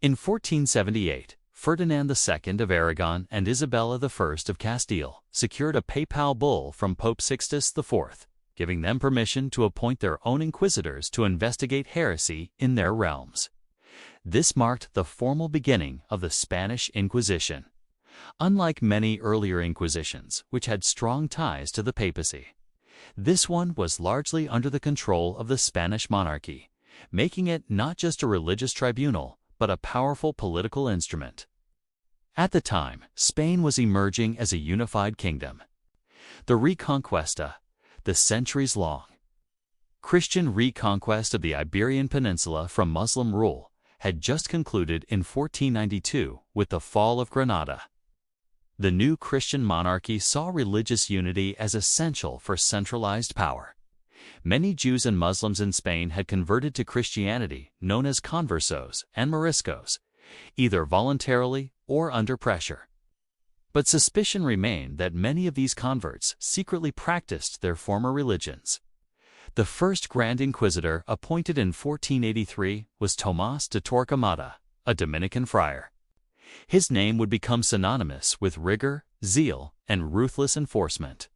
In 1478, Ferdinand II of Aragon and Isabella I of Castile secured a papal bull from Pope Sixtus IV, giving them permission to appoint their own inquisitors to investigate heresy in their realms. This marked the formal beginning of the Spanish Inquisition. Unlike many earlier inquisitions, which had strong ties to the papacy, this one was largely under the control of the Spanish monarchy, making it not just a religious tribunal, but a powerful political instrument. At the time, Spain was emerging as a unified kingdom. The Reconquista, the centuries-long Christian reconquest of the Iberian Peninsula from Muslim rule, had just concluded in 1492 with the fall of Granada. The new Christian monarchy saw religious unity as essential for centralized power. Many Jews and Muslims in Spain had converted to Christianity, known as conversos and moriscos, either voluntarily or under pressure. But suspicion remained that many of these converts secretly practiced their former religions. The first Grand Inquisitor appointed in 1483 was Tomás de Torquemada, a Dominican friar. His name would become synonymous with rigor, zeal, and ruthless enforcement.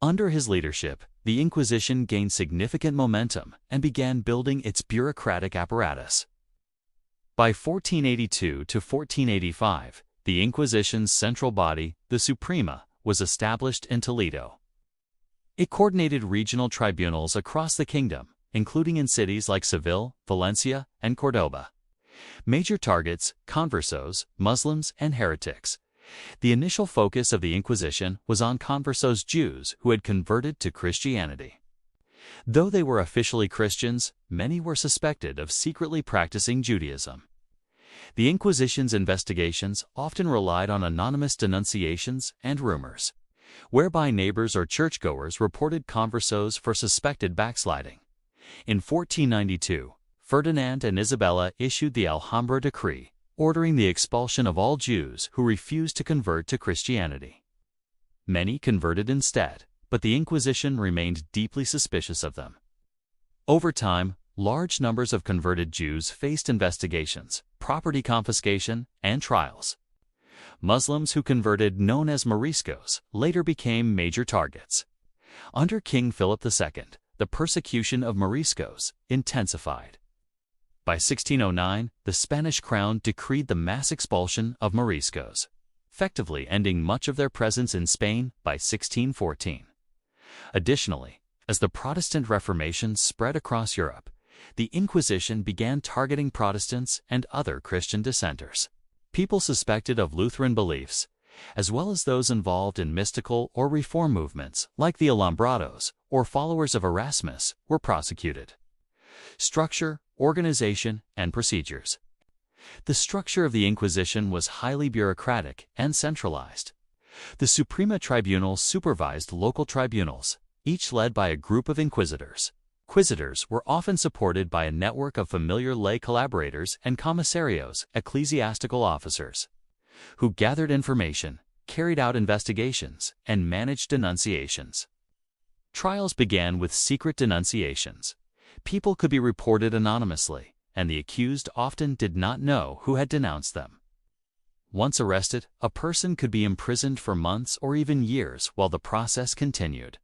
Under his leadership, the Inquisition gained significant momentum and began building its bureaucratic apparatus. By 1482 to 1485, the Inquisition's central body, the Suprema, was established in Toledo. It coordinated regional tribunals across the kingdom, including in cities like Seville, Valencia, and Córdoba. Major targets: conversos, Muslims, and heretics. The initial focus of the Inquisition was on conversos Jews who had converted to Christianity. Though they were officially Christians, many were suspected of secretly practicing Judaism. The Inquisition's investigations often relied on anonymous denunciations and rumors, whereby neighbors or churchgoers reported conversos for suspected backsliding. In 1492, Ferdinand and Isabella issued the Alhambra Decree, ordering the expulsion of all Jews who refused to convert to Christianity. Many converted instead, but the Inquisition remained deeply suspicious of them. Over time, large numbers of converted Jews faced investigations, property confiscation, and trials. Muslims who converted, known as Moriscos, later became major targets. Under King Philip II, the persecution of Moriscos intensified. By 1609, the Spanish crown decreed the mass expulsion of Moriscos, effectively ending much of their presence in Spain by 1614. Additionally, as the Protestant Reformation spread across Europe, the Inquisition began targeting Protestants and other Christian dissenters. People suspected of Lutheran beliefs, as well as those involved in mystical or reform movements like the Alumbrados or followers of Erasmus, were prosecuted. Structure, organization, and procedures. The structure of the Inquisition was highly bureaucratic and centralized. The Suprema Tribunal supervised local tribunals, each led by a group of inquisitors. Inquisitors were often supported by a network of familiar lay collaborators and commissarios, ecclesiastical officers, who gathered information, carried out investigations, and managed denunciations. Trials began with secret denunciations. People could be reported anonymously, and the accused often did not know who had denounced them. Once arrested, a person could be imprisoned for months or even years while the process continued.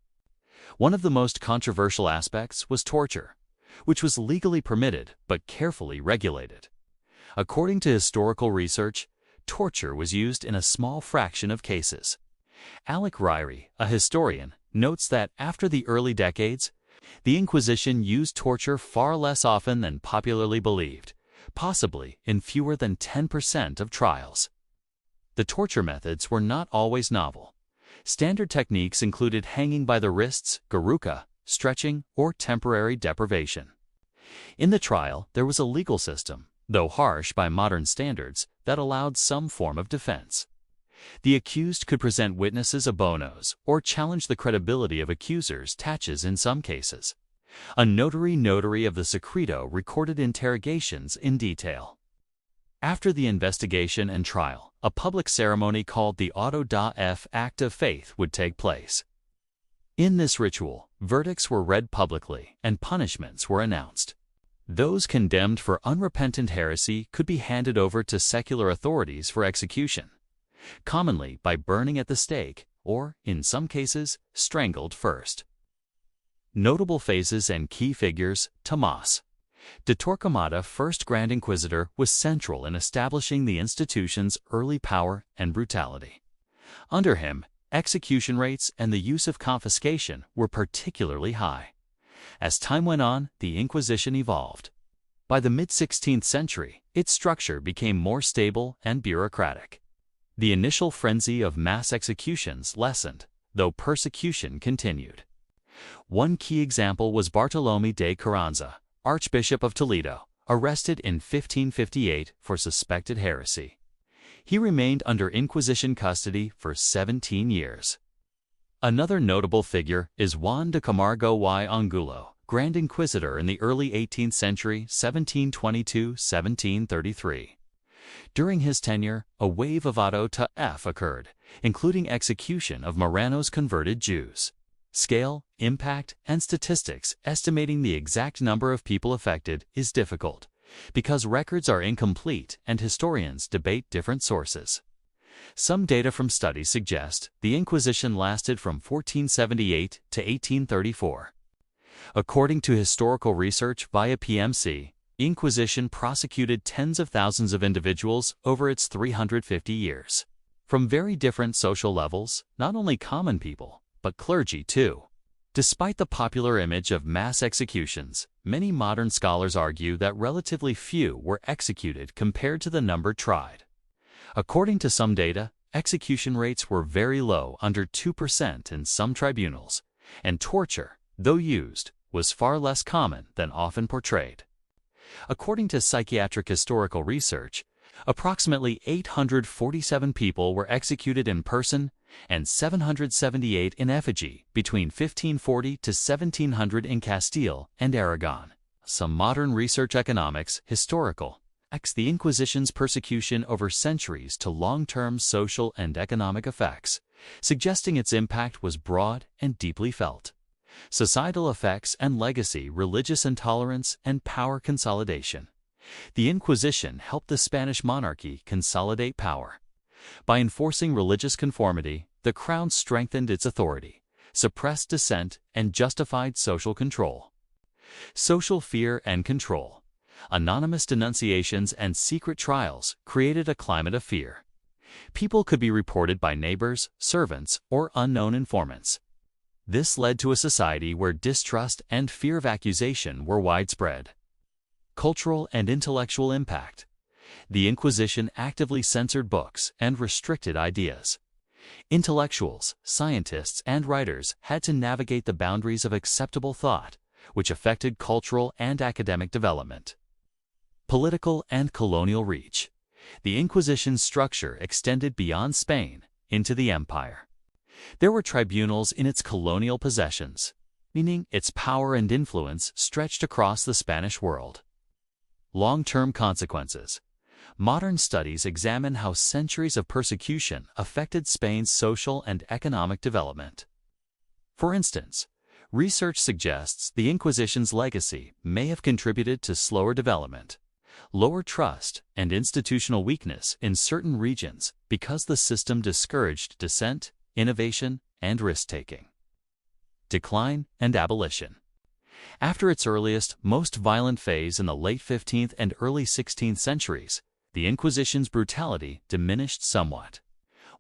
One of the most controversial aspects was torture, which was legally permitted but carefully regulated. According to historical research, torture was used in a small fraction of cases. Alec Ryrie, a historian, notes that after the early decades, the Inquisition used torture far less often than popularly believed, possibly in fewer than 10% of trials. The torture methods were not always novel. Standard techniques included hanging by the wrists, garrucha, stretching, or temporary deprivation. In the trial, there was a legal system, though harsh by modern standards, that allowed some form of defense. The accused could present witnesses a bonos or challenge the credibility of accusers' taches in some cases. A notary of the secreto recorded interrogations in detail. After the investigation and trial, a public ceremony called the auto da fe act of faith would take place. In this ritual, verdicts were read publicly and punishments were announced. Those condemned for unrepentant heresy could be handed over to secular authorities for execution, commonly by burning at the stake or, in some cases, strangled first. Notable phases and key figures: Tomás de Torquemada, first Grand Inquisitor, was central in establishing the institution's early power and brutality. Under him, execution rates and the use of confiscation were particularly high. As time went on, the Inquisition evolved. By the mid-16th century, its structure became more stable and bureaucratic. The initial frenzy of mass executions lessened, though persecution continued. One key example was Bartolomé de Carranza, Archbishop of Toledo, arrested in 1558 for suspected heresy. He remained under Inquisition custody for 17 years. Another notable figure is Juan de Camargo y Angulo, Grand Inquisitor in the early 18th century, 1722–1733. During his tenure, a wave of auto da fe occurred, including execution of Marranos converted Jews. Scale, impact, and statistics estimating the exact number of people affected is difficult, because records are incomplete and historians debate different sources. Some data from studies suggest the Inquisition lasted from 1478 to 1834. According to historical research via PMC, Inquisition prosecuted tens of thousands of individuals over its 350 years. From very different social levels, not only common people, but clergy too. Despite the popular image of mass executions, many modern scholars argue that relatively few were executed compared to the number tried. According to some data, execution rates were very low, under 2% in some tribunals, and torture, though used, was far less common than often portrayed. According to psychiatric historical research, approximately 847 people were executed in person and 778 in effigy between 1540 to 1700 in Castile and Aragon. Some modern research economics, historical, connects the Inquisition's persecution over centuries to long-term social and economic effects, suggesting its impact was broad and deeply felt. Societal effects and legacy: religious intolerance and power consolidation. The Inquisition helped the Spanish monarchy consolidate power. By enforcing religious conformity, the crown strengthened its authority, suppressed dissent, and justified social control. Social fear and control. Anonymous denunciations and secret trials created a climate of fear. People could be reported by neighbors, servants, or unknown informants. This led to a society where distrust and fear of accusation were widespread. Cultural and intellectual impact. The Inquisition actively censored books and restricted ideas. Intellectuals, scientists, and writers had to navigate the boundaries of acceptable thought, which affected cultural and academic development. Political and colonial reach. The Inquisition's structure extended beyond Spain into the empire. There were tribunals in its colonial possessions, meaning its power and influence stretched across the Spanish world. Long-term consequences. Modern studies examine how centuries of persecution affected Spain's social and economic development. For instance, research suggests the Inquisition's legacy may have contributed to slower development, lower trust, and institutional weakness in certain regions because the system discouraged dissent, innovation, and risk-taking. Decline and abolition. After its earliest, most violent phase in the late 15th and early 16th centuries, the Inquisition's brutality diminished somewhat.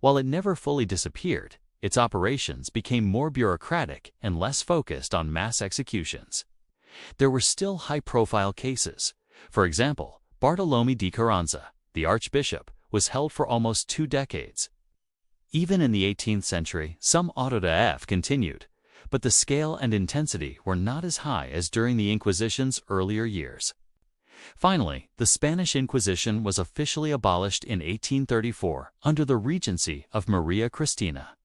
While it never fully disappeared, its operations became more bureaucratic and less focused on mass executions. There were still high-profile cases. For example, Bartolomé de Carranza, the archbishop, was held for almost 2 decades. Even in the 18th century, some auto da fe continued, but the scale and intensity were not as high as during the Inquisition's earlier years. Finally, the Spanish Inquisition was officially abolished in 1834 under the regency of Maria Cristina.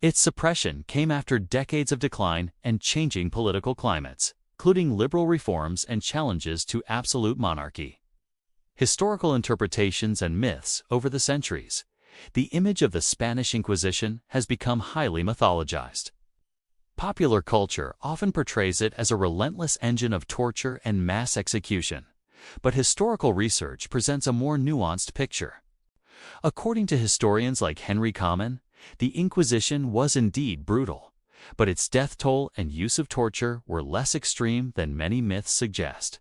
Its suppression came after decades of decline and changing political climates, including liberal reforms and challenges to absolute monarchy. Historical interpretations and myths. Over the centuries, the image of the Spanish Inquisition has become highly mythologized. Popular culture often portrays it as a relentless engine of torture and mass execution, but historical research presents a more nuanced picture. According to historians like Henry Common, the Inquisition was indeed brutal, but its death toll and use of torture were less extreme than many myths suggest.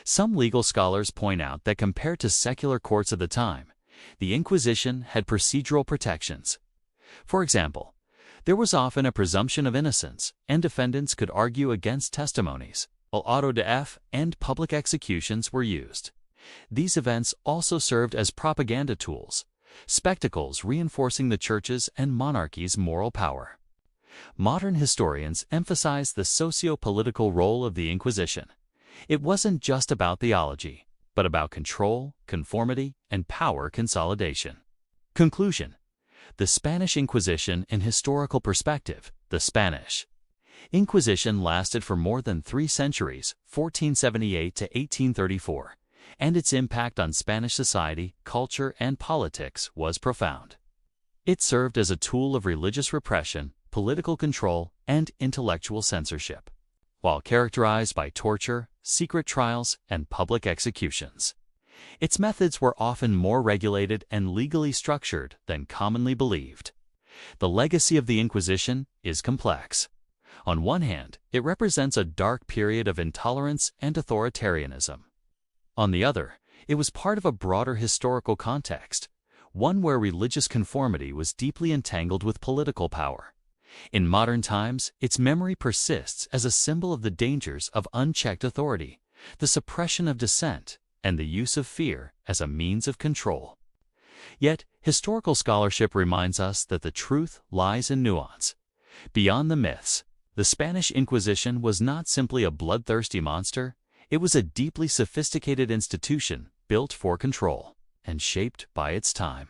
Some legal scholars point out that compared to secular courts of the time, the Inquisition had procedural protections. For example, there was often a presumption of innocence, and defendants could argue against testimonies, while auto de fe and public executions were used. These events also served as propaganda tools, spectacles reinforcing the church's and monarchy's moral power. Modern historians emphasize the socio-political role of the Inquisition. It wasn't just about theology, but about control, conformity, and power consolidation. Conclusion: the Spanish Inquisition in historical perspective. The Spanish Inquisition lasted for more than 3 centuries, 1478 to 1834, and its impact on Spanish society, culture, and politics was profound. It served as a tool of religious repression, political control, and intellectual censorship, while characterized by torture, secret trials, and public executions. Its methods were often more regulated and legally structured than commonly believed. The legacy of the Inquisition is complex. On one hand, it represents a dark period of intolerance and authoritarianism. On the other, it was part of a broader historical context, one where religious conformity was deeply entangled with political power. In modern times, its memory persists as a symbol of the dangers of unchecked authority, the suppression of dissent, and the use of fear as a means of control. Yet, historical scholarship reminds us that the truth lies in nuance. Beyond the myths, the Spanish Inquisition was not simply a bloodthirsty monster, it was a deeply sophisticated institution built for control and shaped by its time.